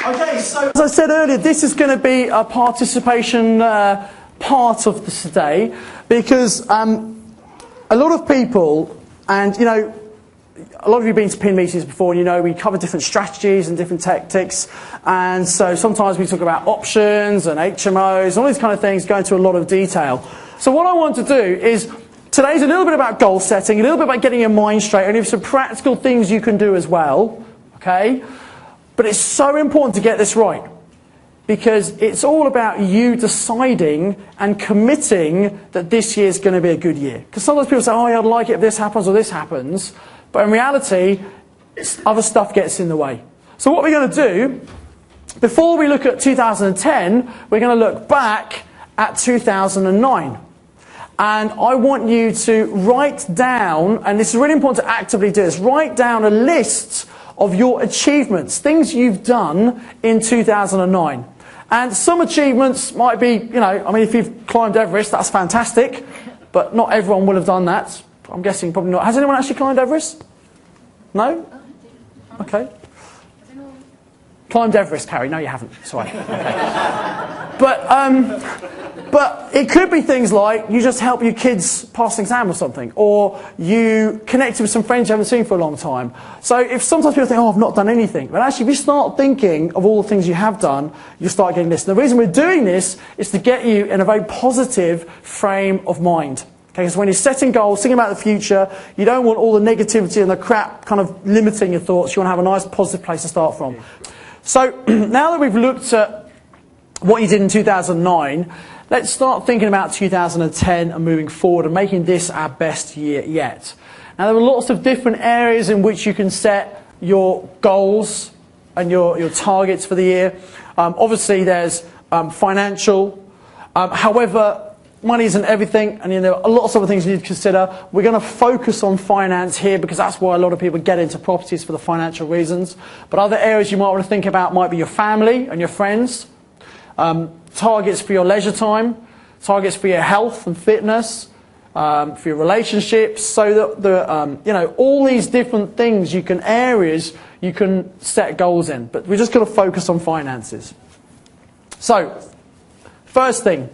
Okay, so as I said earlier, this is going to be a participation part of this today, because a lot of people, and you know, a lot of you have been to PIN meetings before, and you know we cover different strategies and different tactics, and so sometimes we talk about options and HMOs and all these kind of things, go into a lot of detail. So what I want to do is, today's a little bit about goal setting, a little bit about getting your mind straight, and some practical things you can do as well, okay? But it's so important to get this right, because it's all about you deciding and committing that this year's going to be a good year. Because sometimes people say, oh yeah, I'd like it if this happens or this happens, but in reality, other stuff gets in the way. So what we're going to do, before we look at 2010, we're going to look back at 2009. And I want you to write down, and this is really important to actively do this, write down a list of your achievements, things you've done in 2009. And some achievements might be, you know, I mean, if you've climbed Everest, that's fantastic, but not everyone will have done that. I'm guessing probably not. Has anyone actually climbed Everest? No? Okay. Climbed Everest, Carrie. No, you haven't. Sorry. Okay. But it could be things like you just help your kids pass an exam or something, or you connected with some friends you haven't seen for a long time. So if sometimes people think, oh, I've not done anything, but actually if you start thinking of all the things you have done, you start getting this. And the reason we're doing this is to get you in a very positive frame of mind. Okay, because when you're setting goals, thinking about the future, you don't want all the negativity and the crap kind of limiting your thoughts. You want to have a nice positive place to start from. So now that we've looked at what you did in 2009, let's start thinking about 2010 and moving forward and making this our best year yet. Now there are lots of different areas in which you can set your goals and your targets for the year. Obviously there's financial. However, money isn't everything, and there are lots of other things you need to consider. We're going to focus on finance here because that's why a lot of people get into properties, for the financial reasons. But other areas you might want to think about might be your family and your friends. Targets for your leisure time, targets for your health and fitness, for your relationships, so that you know, all these different things areas you can set goals in. But we're just going to focus on finances. So, first thing,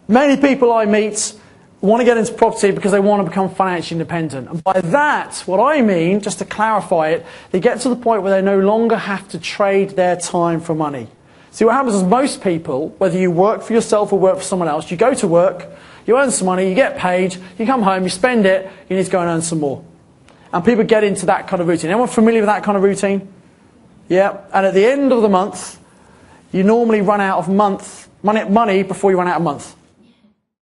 many people I meet want to get into property because they want to become financially independent. And by that, what I mean, just to clarify it, they get to the point where they no longer have to trade their time for money. See, what happens is most people, whether you work for yourself or work for someone else, you go to work, you earn some money, you get paid, you come home, you spend it, you need to go and earn some more. And people get into that kind of routine. Anyone familiar with that kind of routine? Yeah. And at the end of the month, you normally run out of money before you run out of month.